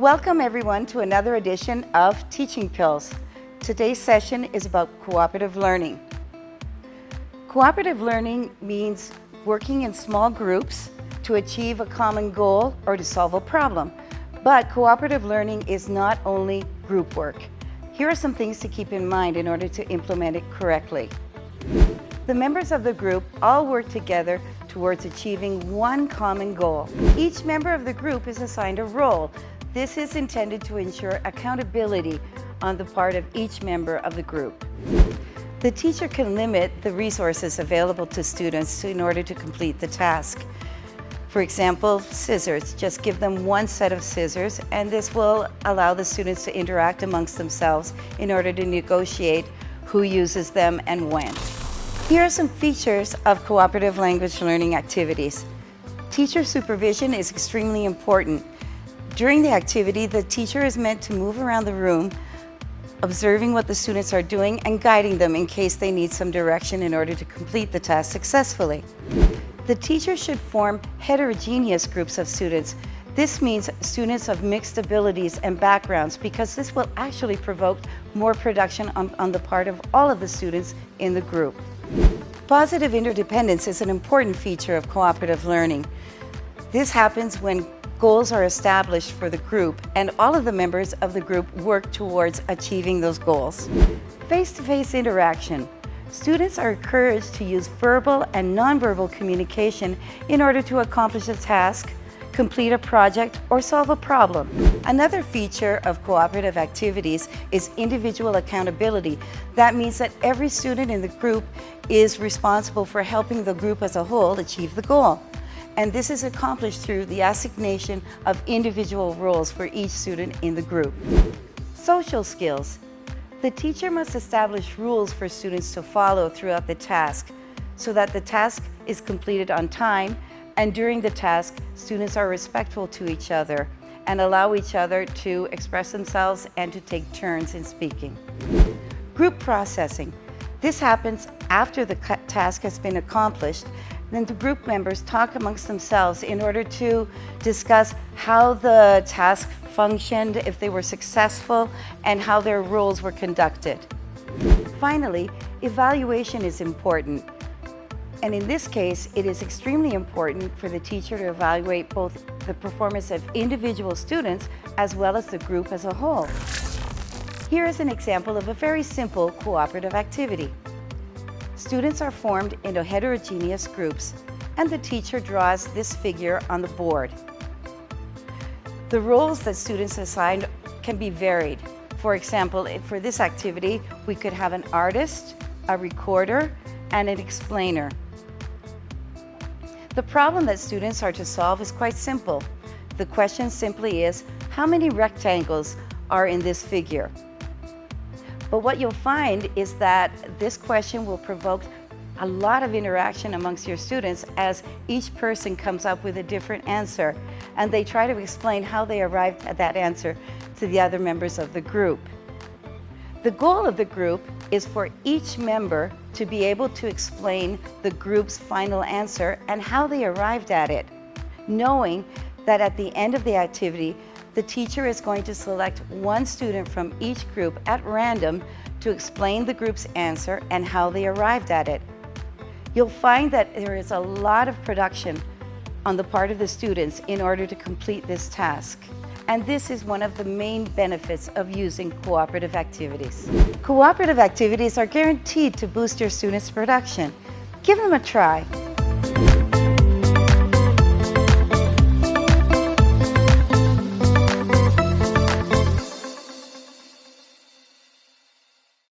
Welcome everyone to another edition of Teaching Pills. Today's session is about cooperative learning. Cooperative learning means working in small groups to achieve a common goal or to solve a problem. But cooperative learning is not only group work. Here are some things to keep in mind in order to implement it correctly. The members of the group all work together towards achieving one common goal. Each member of the group is assigned a role. This is intended to ensure accountability on the part of each member of the group. The teacher can limit the resources available to students in order to complete the task. For example, scissors. Just give them one set of scissors, and this will allow the students to interact amongst themselves in order to negotiate who uses them and when. Here are some features of cooperative language learning activities. Teacher supervision is extremely important. During the activity, the teacher is meant to move around the room, observing what the students are doing and guiding them in case they need some direction in order to complete the task successfully. The teacher should form heterogeneous groups of students. This means students of mixed abilities and backgrounds because this will actually provoke more production on the part of all of the students in the group. Positive interdependence is an important feature of cooperative learning. This happens when goals are established for the group and all of the members of the group work towards achieving those goals. Face-to-face interaction. Students are encouraged to use verbal and nonverbal communication in order to accomplish a task, complete a project, or solve a problem. Another feature of cooperative activities is individual accountability. That means that every student in the group is responsible for helping the group as a whole achieve the goal. And this is accomplished through the assignation of individual roles for each student in the group. Social skills. The teacher must establish rules for students to follow throughout the task so that the task is completed on time, and during the task, students are respectful to each other and allow each other to express themselves and to take turns in speaking. Group processing. This happens after the task has been accomplished. Then the group members talk amongst themselves in order to discuss how the task functioned, if they were successful, and how their roles were conducted. Finally, evaluation is important. And in this case, it is extremely important for the teacher to evaluate both the performance of individual students as well as the group as a whole. Here is an example of a very simple cooperative activity. Students are formed into heterogeneous groups, and the teacher draws this figure on the board. The roles that students assigned can be varied. For example, for this activity, we could have an artist, a recorder, and an explainer. The problem that students are to solve is quite simple. The question simply is, how many rectangles are in this figure? But what you'll find is that this question will provoke a lot of interaction amongst your students as each person comes up with a different answer, and they try to explain how they arrived at that answer to the other members of the group. The goal of the group is for each member to be able to explain the group's final answer and how they arrived at it, knowing that at the end of the activity, the teacher is going to select one student from each group at random to explain the group's answer and how they arrived at it. You'll find that there is a lot of production on the part of the students in order to complete this task. And this is one of the main benefits of using cooperative activities. Cooperative activities are guaranteed to boost your students' production. Give them a try.